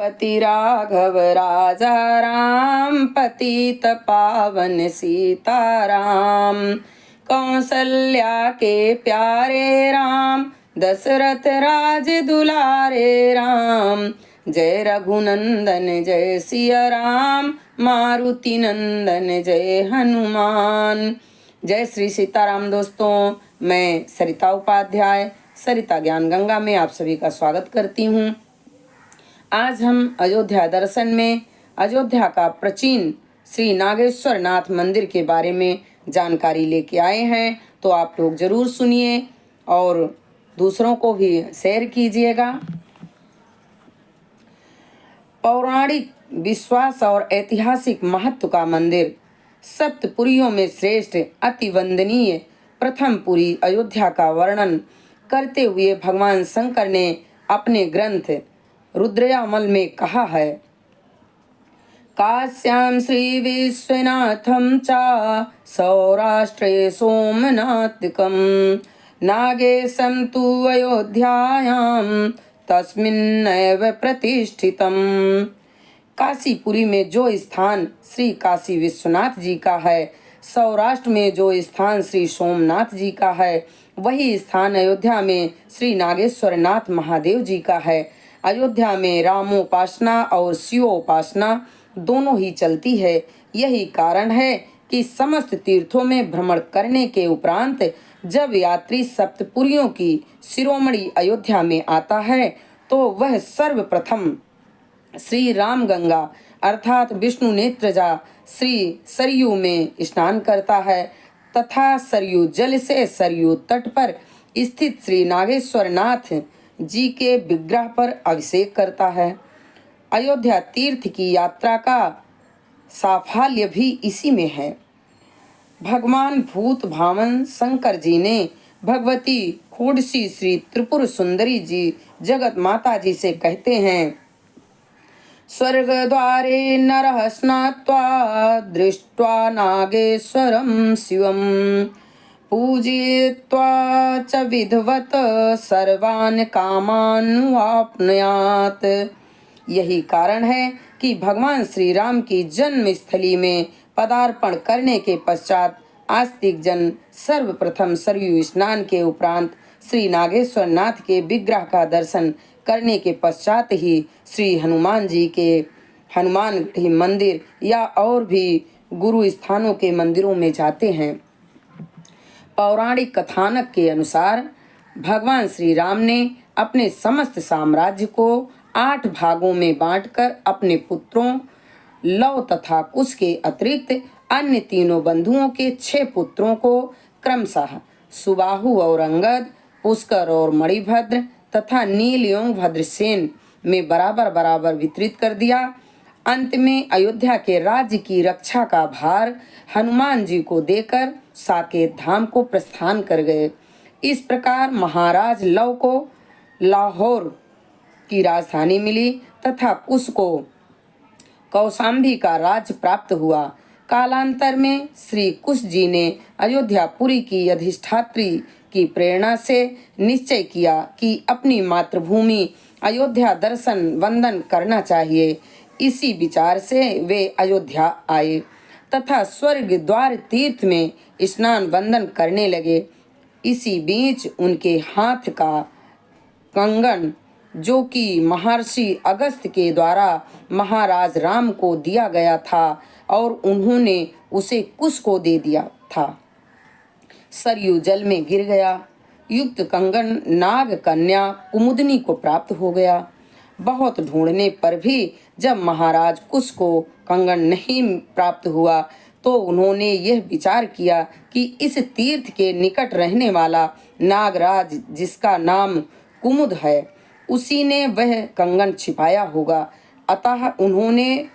पति राघव राजा राम, पतित पावन सीताराम। कौसल्या के प्यारे राम, दशरथ राज दुलारे राम। जय रघुनंदन जय सिया राम, मारुति नंदन जय हनुमान। जय श्री सीताराम। दोस्तों, मैं सरिता उपाध्याय सरिता ज्ञान गंगा में आप सभी का स्वागत करती हूँ। आज हम अयोध्या दर्शन में अयोध्या का प्राचीन श्री नागेश्वर नाथ मंदिर के बारे में जानकारी लेके आए हैं, तो आप लोग जरूर सुनिए और दूसरों को भी शेयर कीजिएगा। पौराणिक विश्वास और ऐतिहासिक महत्व का मंदिर, सप्तपुरियों में श्रेष्ठ अति वंदनीय प्रथम पुरी अयोध्या का वर्णन करते हुए भगवान शंकर ने अपने ग्रंथ रुद्रयामल में कहा है। काश्याम श्री विश्वनाथम चा सौराष्ट्रे सोमनाथकम, नागेशम तु अयोध्यायाम तस्मिन्नैव प्रतिष्ठितम। काशीपुरी में जो स्थान श्री काशी विश्वनाथ जी का है, सौराष्ट्र में जो स्थान श्री सोमनाथ जी का है, वही स्थान अयोध्या में श्री नागेश्वर नाथ महादेव जी का है। अयोध्या में रामोपासना और शिवोपासना दोनों ही चलती है। यही कारण है कि समस्त तीर्थों में भ्रमण करने के उपरांत जब यात्री सप्तपुरियों की शिरोमणि अयोध्या में आता है, तो वह सर्वप्रथम श्री राम गंगा अर्थात विष्णु नेत्रजा श्री सरयू में स्नान करता है तथा सरयू जल से सरयू तट पर स्थित श्री नागेश्वर नाथ जी के विग्रह पर अभिषेक करता है। अयोध्या तीर्थ की यात्रा का साफल्य भी इसी में है। भगवान भूत भावन शंकर जी ने भगवती खोड़सी श्री त्रिपुर सुंदरी जी जगत माता जी से कहते हैं, स्वर्ग द्वारे नरः स्नात्वा दृष्ट्वा नागेश्वरं शिवम्, पूजयित्वा च विधवत सर्वान् कामानुवाप्नुयात्। यही कारण है कि भगवान श्री राम की जन्म स्थली में पदार्पण करने के पश्चात आस्तिक जन सर्वप्रथम सरयू स्नान के उपरांत श्री नागेश्वर नाथ के विग्रह का दर्शन करने के पश्चात ही श्री हनुमान जी के हनुमानगढ़ी मंदिर या और भी गुरु स्थानों के मंदिरों में जाते हैं। पौराणिक कथानक के अनुसार भगवान श्री राम ने अपने समस्त साम्राज्य को 8 भागों में बांटकर अपने पुत्रों लव तथा कुश के अतिरिक्त अन्य तीनों बंधुओं के 6 पुत्रों को क्रमशः सुबाहु और अंगद, पुष्कर और मणिभद्र तथा नील एवं भद्रसेन में बराबर बराबर वितरित कर दिया। अंत में अयोध्या के राज्य की रक्षा का भार हनुमान जी को देकर साकेत धाम को प्रस्थान कर गए। इस प्रकार महाराज लव को लाहौर की राजधानी मिली तथा कुश को कौशाम्बी का राज्य प्राप्त हुआ। कालांतर में श्री कुश जी ने अयोध्यापुरी की अधिष्ठात्री की प्रेरणा से निश्चय किया कि अपनी मातृभूमि अयोध्या दर्शन वंदन करना चाहिए। इसी विचार से वे अयोध्या आए तथा स्वर्ग द्वार तीर्थ में स्नान वंदन करने लगे। इसी बीच उनके हाथ का कंगन, जो कि महर्षि अगस्त के द्वारा महाराज राम को दिया गया था और उन्होंने उसे कुश को दे दिया था, सरयू जल में गिर गया। युक्त कंगन नाग कन्या कुमुदनी को प्राप्त हो गया। बहुत ढूंढने पर भी जब महाराज कुश को कंगन नहीं प्राप्त हुआ, तो उन्होंने यह विचार किया कि इस तीर्थ के निकट रहने वाला नागराज, जिसका नाम कुमुद है, उसी ने वह कंगन छिपाया होगा। अतः उन्होंने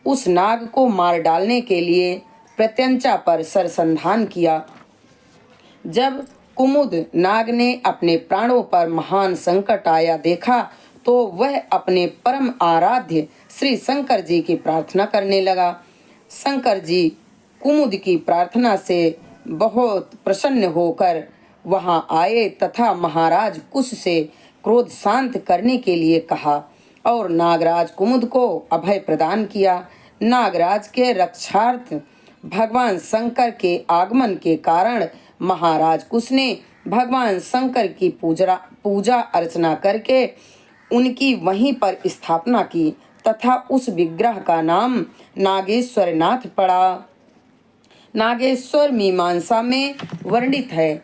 उस नाग को मार डालने के लिए प्रत्यंचा पर सरसंधान किया। जब कुमुद नाग ने अपने प्राणों पर महान संकट आया देखा, तो वह अपने परम आराध्य श्री शंकर जी की प्रार्थना करने लगा। शंकर जी कुमुद की प्रार्थना से बहुत प्रसन्न होकर वहां आए तथा महाराज कुश से क्रोध शांत करने के लिए कहा और नागराज कुमुद को अभय प्रदान किया। नागराज के रक्षार्थ भगवान शंकर के आगमन के कारण महाराज कुश ने भगवान शंकर की पूजा अर्चना करके उनकी वहीं पर स्थापना की तथा उस विग्रह का नाम नागेश्वर नाथ पड़ा। नागेश्वर मीमांसा में वर्णित है।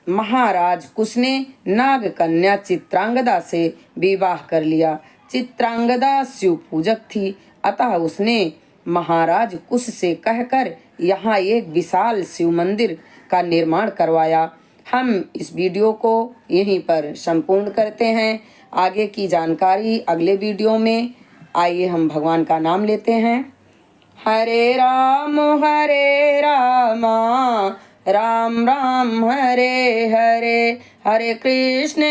महाराज कुश ने नाग कन्या चित्रांगदा से विवाह कर लिया। चित्रांगदा शिव पूजक थी, अतः उसने महाराज कुश से कहकर यहाँ एक विशाल शिव मंदिर का निर्माण करवाया। हम इस वीडियो को यहीं पर संपूर्ण करते हैं। आगे की जानकारी अगले वीडियो में। आइए हम भगवान का नाम लेते हैं। हरे राम राम राम हरे हरे, हरे कृष्ण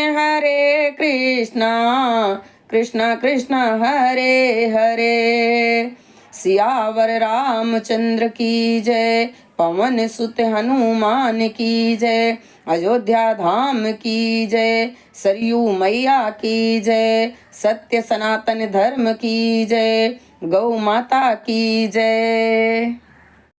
कृष्ण कृष्ण हरे हरे। सियावर रामचंद्र की जय, पवन सुत हनुमान की जय, अयोध्या धाम की जय, सरयू मैया की जय, सत्य सनातन धर्म की जय, गौ माता की जय।